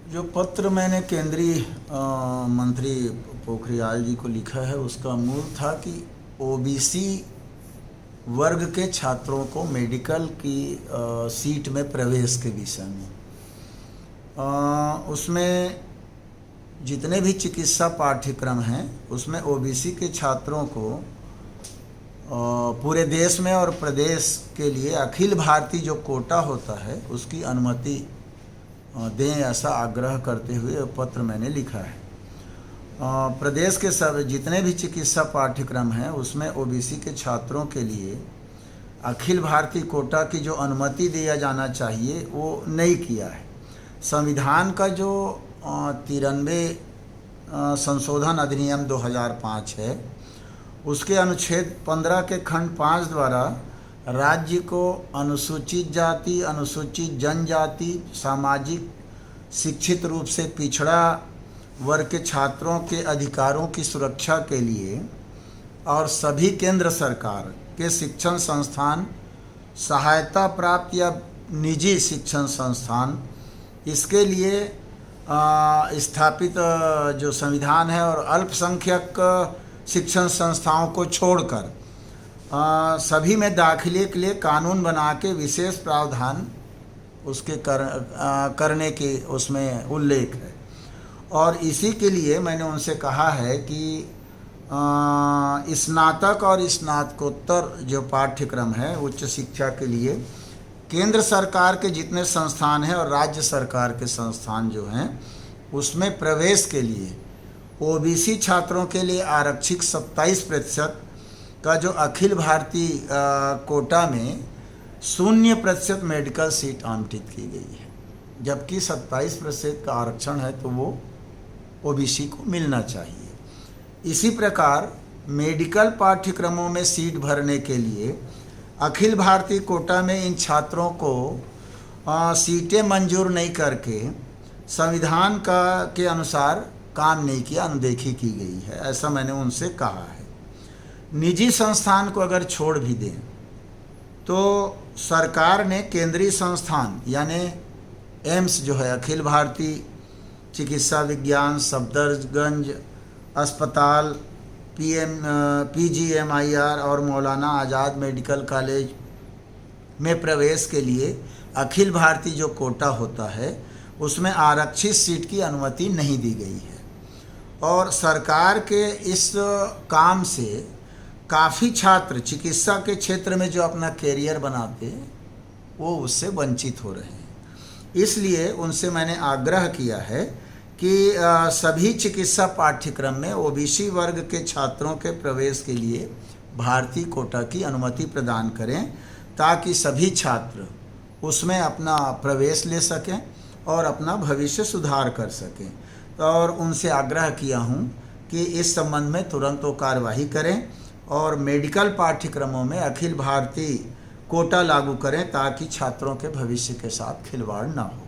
जो पत्र मैंने केंद्रीय मंत्री पोखरियाल जी को लिखा है उसका मूल था कि ओबीसी वर्ग के छात्रों को मेडिकल की सीट में प्रवेश के विषय में उसमें जितने भी चिकित्सा पाठ्यक्रम हैं उसमें ओबीसी के छात्रों को पूरे देश में और प्रदेश के लिए अखिल भारतीय जो कोटा होता है उसकी अनुमति दें, ऐसा आग्रह करते हुए पत्र मैंने लिखा है। प्रदेश के सब जितने भी चिकित्सा पाठ्यक्रम हैं उसमें ओबीसी के छात्रों के लिए अखिल भारतीय कोटा की जो अनुमति दिया जाना चाहिए वो नहीं किया है। संविधान का जो 93 संशोधन अधिनियम 2005 है उसके अनुच्छेद 15 के खंड 5 द्वारा राज्य को अनुसूचित जाति, अनुसूचित जनजाति, सामाजिक शिक्षित रूप से पिछड़ा वर्ग के छात्रों के अधिकारों की सुरक्षा के लिए और सभी केंद्र सरकार के शिक्षण संस्थान, सहायता प्राप्त या निजी शिक्षण संस्थान इसके लिए स्थापित जो संविधान है और अल्पसंख्यक शिक्षण संस्थाओं को छोड़कर सभी में दाखिले के लिए कानून बना के विशेष प्रावधान उसके करने के उसमें उल्लेख है। और इसी के लिए मैंने उनसे कहा है कि स्नातक और स्नातकोत्तर जो पाठ्यक्रम है उच्च शिक्षा के लिए केंद्र सरकार के जितने संस्थान हैं और राज्य सरकार के संस्थान जो हैं उसमें प्रवेश के लिए ओबीसी छात्रों के लिए आरक्षित 27% का जो अखिल भारतीय कोटा में 0% मेडिकल सीट आवंटित की गई है, जबकि 27% का आरक्षण है तो वो ओबीसी को मिलना चाहिए। इसी प्रकार मेडिकल पाठ्यक्रमों में सीट भरने के लिए अखिल भारतीय कोटा में इन छात्रों को सीटें मंजूर नहीं करके संविधान के अनुसार काम नहीं किया, अनदेखी की गई है, ऐसा मैंने उनसे कहा है। निजी संस्थान को अगर छोड़ भी दें तो सरकार ने केंद्रीय संस्थान यानी एम्स जो है अखिल भारतीय चिकित्सा विज्ञान सफदरजंग अस्पताल, PGMIR और मौलाना आज़ाद मेडिकल कॉलेज में प्रवेश के लिए अखिल भारतीय जो कोटा होता है उसमें आरक्षित सीट की अनुमति नहीं दी गई है। और सरकार के इस काम से काफ़ी छात्र चिकित्सा के क्षेत्र में जो अपना कैरियर बनाते वो उससे वंचित हो रहे हैं। इसलिए उनसे मैंने आग्रह किया है कि सभी चिकित्सा पाठ्यक्रम में ओबीसी वर्ग के छात्रों के प्रवेश के लिए भारतीय कोटा की अनुमति प्रदान करें ताकि सभी छात्र उसमें अपना प्रवेश ले सकें और अपना भविष्य सुधार कर सकें। और उनसे आग्रह किया हूं कि इस संबंध में तुरंत वो कार्यवाही करें और मेडिकल पाठ्यक्रमों में अखिल भारतीय कोटा लागू करें ताकि छात्रों के भविष्य के साथ खिलवाड़ ना हो।